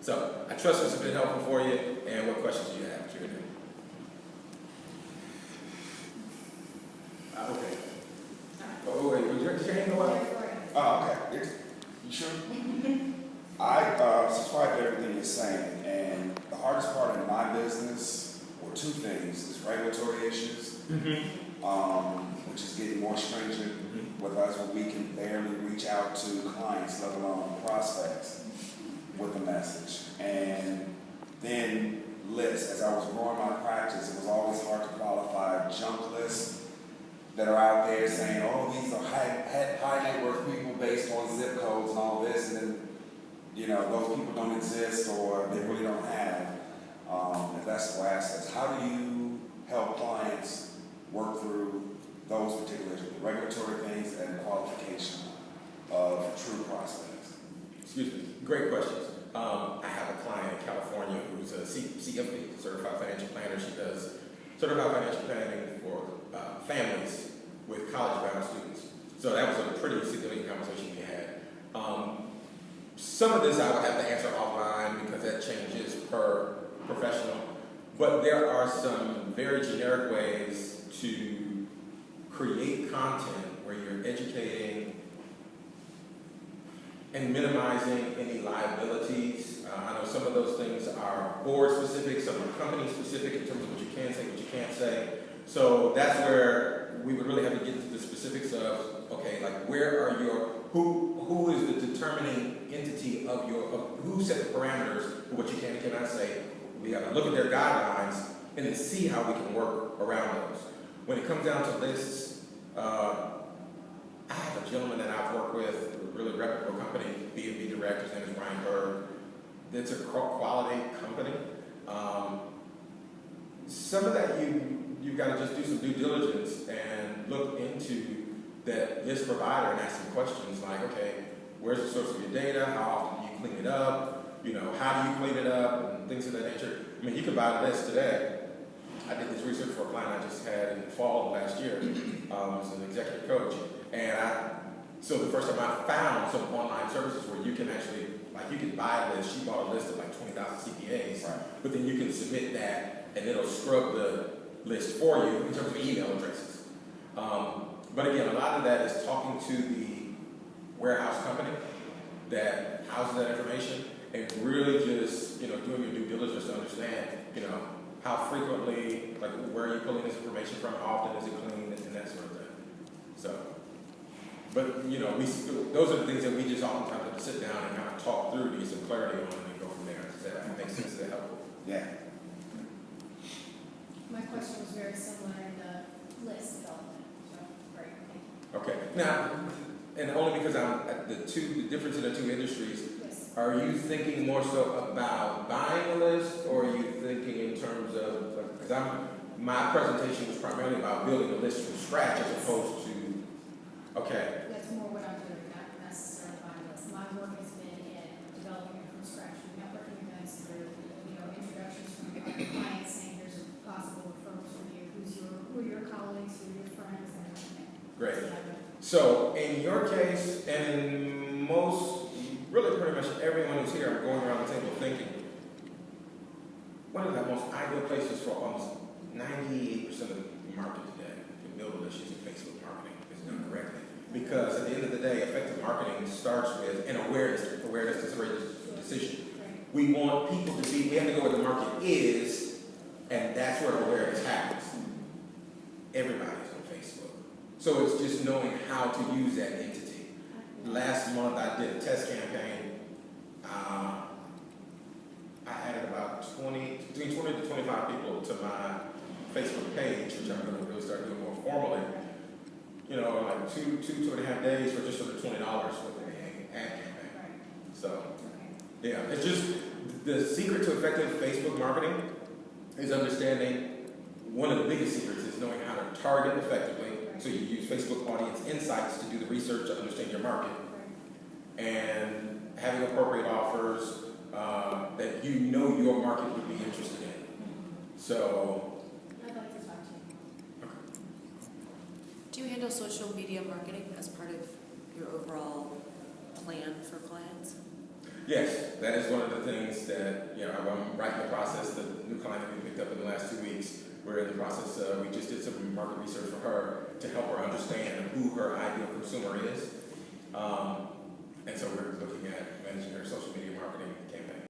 So I trust this has been helpful for you, and what questions do you have? Okay. Oh, wait, did your hand go up? Oh, okay. You sure? I subscribe to everything you're saying, and the hardest part in my business, or two things, is regulatory issues, which is getting more stringent with us when we can barely reach out to clients, let alone prospects, with a message. And then lists. As I was growing my practice, it was always hard to qualify junk lists that are out there saying, oh, these are high net worth people based on zip codes and all this, and then, you know, those people don't exist or they really don't have investable assets. How do you help clients work through those particular regulatory things and qualification of true prospects? Excuse me, great questions. I have a client in California who's a CFP, Certified Financial Planner. She does certified financial planning for families with college-bound students. So that was a pretty significant conversation we had. Some of this I would have to answer offline because that changes per professional. But there are some very generic ways to create content where you're educating and minimizing any liabilities. I know some of those things are board specific, some are company specific in terms of what you can say, what you can't say. So that's where we would really have to get into the specifics of, okay, like where are your, who is the determining entity of your, who set the parameters for what you can and cannot say. We have to look at their guidelines and then see how we can work around those. When it comes down to lists, I have a gentleman that I've worked with, a really reputable company, B&B director, his name is Ryan Berg. It's a quality company. Some of that you've got to just do some due diligence and look into that list provider and ask some questions like, okay, where's the source of your data? How often do you clean it up? You know, how do you clean it up? And things of that nature. I mean, you can buy a list today. I did this research for a client I just had in the fall of last year. As an executive coach. And so the first time I found some online services where you can actually, like you can buy a list. She bought a list of like 20,000 CPAs, right. But then you can submit that and it'll scrub the list for you in terms of email addresses. But again, a lot of that is talking to the warehouse company that houses that information and really just, you know, doing your due diligence to understand, you know, how frequently, like where are you pulling this information from, how often is it cleaned, and that sort of thing. So, but you know, those are the things that we just oftentimes have to sit down and kind of talk through to get some clarity on and go from there. Does that make sense? Is that helpful? Yeah. My question was very similar in the list development. So, great. Okay. Now, and only because I'm at the difference in the two industries. Yes. Are you thinking more so about buying a list, or are you thinking in terms of, because my presentation was primarily about building a list from scratch as opposed to, okay. That's more what I'm doing, not necessarily buying a list. My work has been in developing it from scratch, through networking events, through, you know, introductions from other clients saying there's possible referrals from you, who are your colleagues, who are your friends, and everything. Great. So in your case, and in most, really pretty much everyone who's here, I'm going around the table thinking, one of the most ideal places for almost 98% of the market today to build a list using Facebook marketing is done correctly. Because at the end of the day, effective marketing starts with an awareness is a decision. We want people to be, we have to go where the market is, and that's where awareness happens. Everybody's on Facebook. So it's just knowing how to use that entity. Last month I did a test campaign. I added about between 20 to 25 people to my Facebook page, which I'm going to really start doing more formally. You know, like two and a half days for just under $20 with an ad campaign. So, yeah, it's just the secret to effective Facebook marketing is understanding. One of the biggest secrets is knowing how to target effectively. So you use Facebook audience insights to do the research to understand your market, and having appropriate offers that you know your market would be interested in. So, I'd like to talk to you. Okay. Do you handle social media marketing as part of your overall plan for clients? Yes, that is one of the things that, I'm right in the process. The new client that we picked up in the last 2 weeks, we're in the process, we just did some market research for her to help her understand who her ideal consumer is.